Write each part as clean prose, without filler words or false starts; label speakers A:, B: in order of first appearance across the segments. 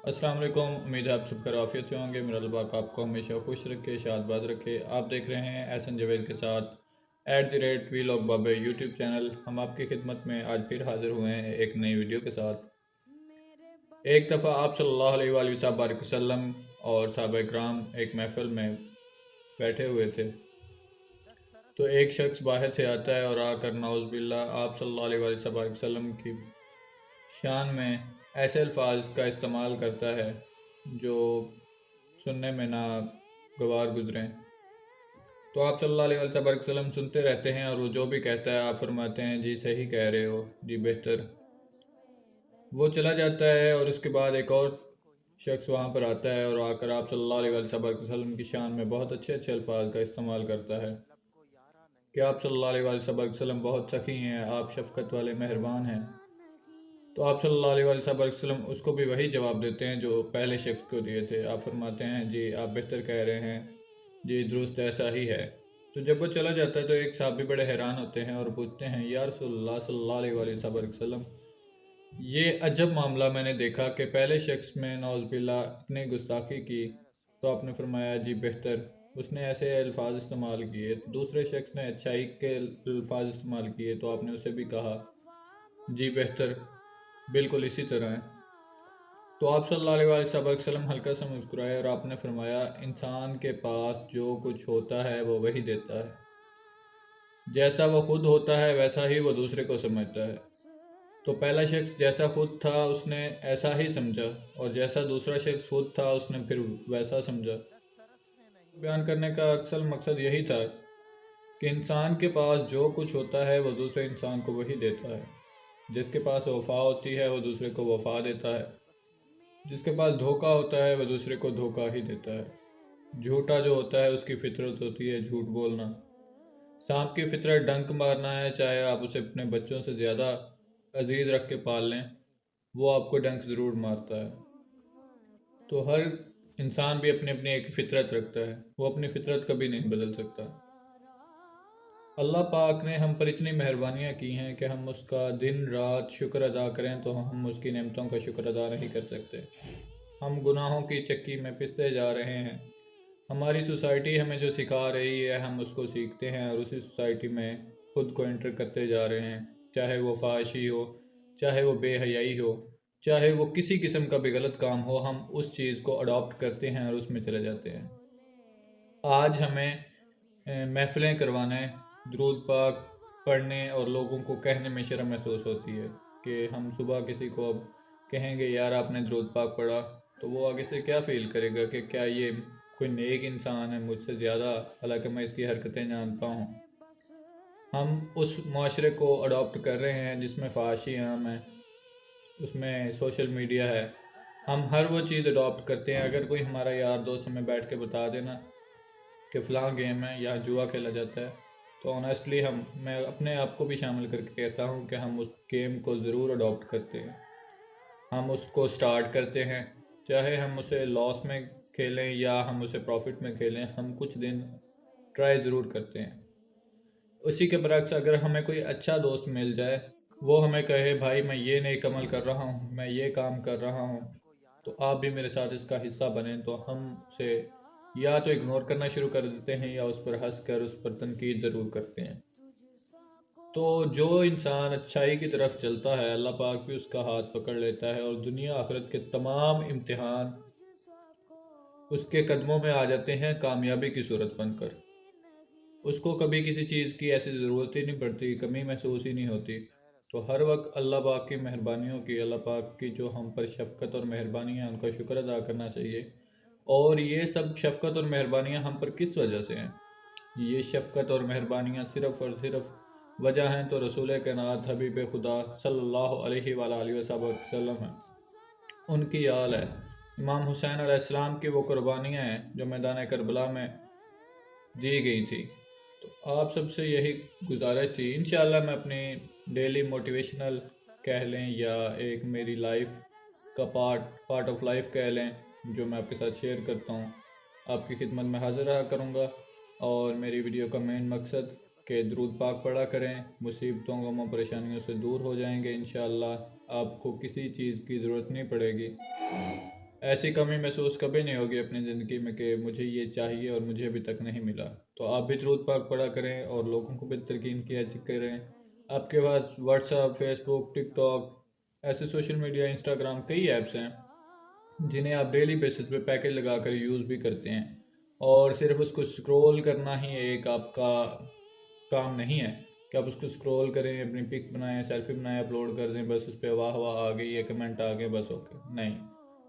A: अस्सलाम वालेकुम। उम्मीद है आप सब खैर आफियत से होंगे। मेरा अल्लाह पाक आपको हमेशा खुश रखे, शादबाद रखे। आप देख रहे हैं एहसन जवेद के साथ @वीलॉग बाबे यूट्यूब चैनल। हम आपकी खिदमत में आज फिर हाज़िर हुए हैं एक नई वीडियो के साथ। एक दफ़ा आप सल्लल्लाहु अलैहि वसल्लम और सहाबा किराम एक महफ़िल में बैठे हुए थे, तो एक शख्स बाहर से आता है और आकर नाउज़ुबिल्लाह आप सल्लल्लाहु अलैहि वसल्लम की शान में ऐसे अल्फाज का इस्तेमाल करता है जो सुनने में नागवार गुज़रें। तो आप सल्लल्लाहु अलैहि वसल्लम सुनते रहते हैं और वो जो भी कहता है आप फरमाते हैं जी सही कह रहे हो, जी बेहतर। वो चला जाता है और उसके बाद एक और शख्स वहाँ पर आता है और आकर आप सल्लल्लाहु अलैहि वसल्लम की शान में बहुत अच्छे अच्छे अल्फाज का इस्तेमाल करता है कि आप सल्लल्लाहु अलैहि वसल्लम बहुत सखी हैं, आप शफ़क़त वाले मेहरबान हैं। तो आप सल्लल्लाहु अलैहि वसल्लम उसको भी वही जवाब देते हैं जो पहले शख्स को दिए थे। आप फरमाते हैं जी आप बेहतर कह रहे हैं, जी दुरुस्त ऐसा ही है। तो जब वो चला जाता है तो एक साहबी बड़े हैरान होते हैं और पूछते हैं या रसूलल्लाह सल्लल्लाहु अलैहि वसल्लम, ये अजब मामला मैंने देखा कि पहले शख्स में नाउज़ुबिल्लाह इतनी गुस्ताखी की तो आपने फरमाया जी बेहतर, उसने ऐसे अल्फाज इस्तेमाल किए। तो दूसरे शख्स ने अच्छाई के अल्फाज इस्तेमाल किए तो आपने उसे भी कहा जी बेहतर, बिल्कुल इसी तरह है। तो आप सल्लल्लाहु अलैहि वसल्लम हल्का सा मुस्कुराए और आपने फरमाया इंसान के पास जो कुछ होता है वो वही देता है, जैसा वो खुद होता है वैसा ही वो दूसरे को समझता है। तो पहला शख्स जैसा खुद था उसने ऐसा ही समझा और जैसा दूसरा शख्स खुद था उसने फिर वैसा समझा। बयान करने का अक्सर मकसद यही था कि इंसान के पास जो कुछ होता है वो दूसरे इंसान को वही देता है। जिसके पास वफा होती है वो दूसरे को वफा देता है, जिसके पास धोखा होता है वह दूसरे को धोखा ही देता है। झूठा जो होता है उसकी फितरत होती है झूठ बोलना। सांप की फितरत डंक मारना है, चाहे आप उसे अपने बच्चों से ज़्यादा अजीज़ रख के पाल लें, वो आपको डंक ज़रूर मारता है। तो हर इंसान भी अपनी अपनी एक फितरत रखता है, वो अपनी फितरत कभी नहीं बदल सकता। अल्लाह पाक ने हम पर इतनी मेहरबानियाँ की हैं कि हम उसका दिन रात शुक्र अदा करें तो हम उसकी नेमतों का शुक्र अदा नहीं कर सकते। हम गुनाहों की चक्की में पिसते जा रहे हैं। हमारी सोसाइटी हमें जो सिखा रही है हम उसको सीखते हैं और उसी सोसाइटी में खुद को एंटर करते जा रहे हैं। चाहे वो फाहिशी हो, चाहे वो बेहयाई हो, चाहे वो किसी किस्म का भी गलत काम हो, हम उस चीज़ को अडॉप्ट करते हैं और उसमें चले जाते हैं। आज हमें महफ़िलें करवाने, दुरूद पाक पढ़ने और लोगों को कहने में शर्म महसूस होती है कि हम सुबह किसी को अब कहेंगे यार आपने दुरूद पाक पढ़ा, तो वो आगे से क्या फ़ील करेगा कि क्या ये कोई नेक इंसान है मुझसे ज़्यादा, हालांकि मैं इसकी हरकतें जानता हूँ। हम उस माशरे को अडॉप्ट कर रहे हैं जिसमें फ़हाशी आम है, उसमें सोशल मीडिया है। हम हर वो चीज़ अडॉप्ट करते हैं। अगर कोई हमारा यार दोस्त हमें बैठ के बता देना कि फ़लाँ गेम है या जुआ खेला जाता है, तो ऑनेस्टली मैं अपने आप को भी शामिल करके कहता हूँ कि हम उस गेम को ज़रूर अडॉप्ट करते हैं। हम उसको स्टार्ट करते हैं, चाहे हम उसे लॉस में खेलें या हम उसे प्रॉफिट में खेलें, हम कुछ दिन ट्राई ज़रूर करते हैं। उसी के बरक्स अगर हमें कोई अच्छा दोस्त मिल जाए, वो हमें कहे भाई मैं ये नेक अमल कर रहा हूँ, मैं ये काम कर रहा हूँ, तो आप भी मेरे साथ इसका हिस्सा बने, तो हम उसे या तो इग्नोर करना शुरू कर देते हैं या उस पर हंस कर उस पर तनकीद ज़रूर करते हैं। तो जो इंसान अच्छाई की तरफ चलता है अल्लाह पाक भी उसका हाथ पकड़ लेता है और दुनिया आखिरत के तमाम इम्तिहान उसके कदमों में आ जाते हैं कामयाबी की सूरत बनकर। उसको कभी किसी चीज़ की ऐसी ज़रूरत ही नहीं पड़ती, कमी महसूस ही नहीं होती। तो हर वक्त अल्लाह पाक की मेहरबानियों की, अल्लाह पाक की जो हम पर शफ़क़त और मेहरबानियाँ हैं उनका शुक्र अदा करना चाहिए। और ये सब शफ़क़त और मेहरबानियाँ हम पर किस वजह से हैं? ये शफ़क़त और मेहरबानियाँ सिर्फ़ और सिर्फ़ वजह हैं तो रसूल कायनात हबीब खुदा सल्लल्लाहु अलैहि वालैहि वसल्लम हैं, उनकी आल है। इमाम हुसैन अलैहिस्सलाम की वो कुर्बानियाँ हैं जो मैदान करबला में दी गई थी। तो आप सबसे यही गुजारिश थी। इंशाअल्लाह मैं अपनी डेली मोटिवेशनल कह लें या एक मेरी लाइफ का पार्ट ऑफ लाइफ कह लें जो मैं आपके साथ शेयर करता हूँ, आपकी खिदमत में हाज़िर रहा करूँगा। और मेरी वीडियो का मेन मकसद कि दुरूद पाक पढ़ा करें, मुसीबतों गमों परेशानियों से दूर हो जाएंगे इंशाअल्लाह। आपको किसी चीज़ की ज़रूरत नहीं पड़ेगी। ایسی کمی محسوس کبھی نہیں ہوگی اپنی زندگی میں کہ مجھے یہ چاہیے اور مجھے ابھی تک نہیں ملا۔ تو آپ بھی درود پاک پڑھا کریں اور لوگوں کو بھی تلقین کیا کریں۔ آپ کے پاس واٹس ایپ، فیس بک، ٹک ٹاک، ایسے سوشل میڈیا، انسٹاگرام، کئی ایپس ہیں جنہیں آپ ڈیلی بیسس پہ پیکج لگا کر یوز بھی کرتے ہیں، اور صرف اس کو سکرول کرنا ہی ایک آپ کا کام نہیں ہے کہ آپ اس کو سکرول کریں، اپنی پک بنائیں، سیلفی بنائیں، اپلوڈ کر دیں، بس اس پہ واہ واہ آ گئی ہے، کمنٹ آ گئے، بس اوکے نہیں۔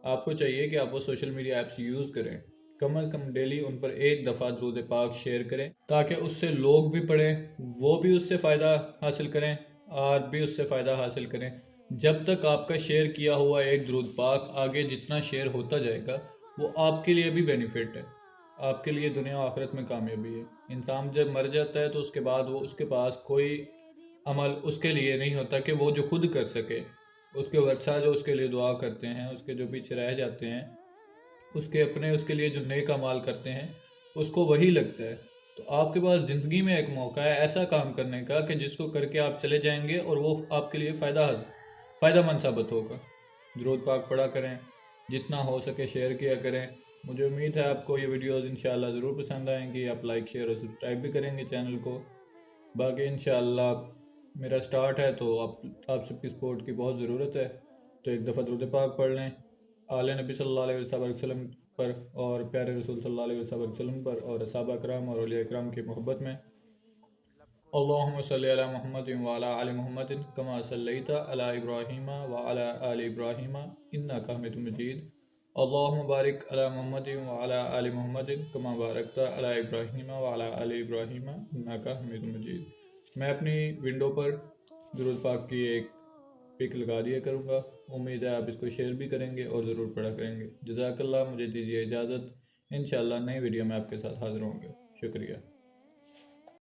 A: آپ کو چاہیے کہ آپ وہ سوشل میڈیا ایپس یوز کریں، کم از کم ڈیلی ان پر ایک دفعہ درود پاک شیئر کریں تاکہ اس سے لوگ بھی پڑھیں، وہ بھی اس سے فائدہ حاصل کریں، آپ بھی اس سے فائدہ حاصل کریں۔ جب تک آپ کا شیئر کیا ہوا ایک درود پاک آگے جتنا شیئر ہوتا جائے گا وہ آپ کے لیے بھی بینیفٹ ہے، آپ کے لیے دنیا و آخرت میں کامیابی ہے۔ انسان جب مر جاتا ہے تو اس کے بعد اس کے پاس کوئی عمل اس کے لیے نہیں ہوتا کہ وہ جو خود کر سکے۔ اس کے ورثہ جو اس کے لیے دعا کرتے ہیں، اس کے جو پیچھے رہ جاتے ہیں، اس کے اپنے اس کے لیے جو نیک اعمال کرتے ہیں، اس کو وہی لگتا ہے۔ تو آپ کے پاس زندگی میں ایک موقع ہے ایسا کام کرنے کا کہ جس کو کر کے آپ چلے جائیں گے اور وہ آپ کے لیے فائدہ مند ثابت ہوگا۔ درود پاک پڑھا کریں، جتنا ہو سکے شیئر کیا کریں۔ مجھے امید ہے آپ کو یہ ویڈیوز انشاءاللہ ضرور پسند آئیں گی، آپ لائک، شیئر اور سبسکرائب بھی کریں گے چینل کو۔ باقی انشاءاللہ میرا سٹارٹ ہے تو آپ سب کی سپورٹ کی بہت ضرورت ہے، تو ایک دفعہ درود پاک پڑھ لیں آل نبی صلی اللہ علیہ وسلم پر، اور پیارے رسول صلی اللہ علیہ وسلم پر، اور صحابہ کرام اور اولیاء کرام کی محبت میں۔ اللہم صلی علی محمد وعلی آل محمد کما صلیت علی ابراہیم وعلی آل ابراہیم انک حمید مجید۔ اللہم بارک علی محمد وعلی آل محمد کما بارکت علی ابراہیم وعلی آل ابراہیم انک حمید مجید۔ میں اپنی ونڈو پر درود پاک کی ایک پک لگا دیا کروں گا، امید ہے آپ اس کو شیئر بھی کریں گے اور ضرور پڑھا کریں گے۔ جزاک اللہ، مجھے دیجیے اجازت، انشاءاللہ نئی ویڈیو میں آپ کے ساتھ حاضر ہوں گے۔ شکریہ۔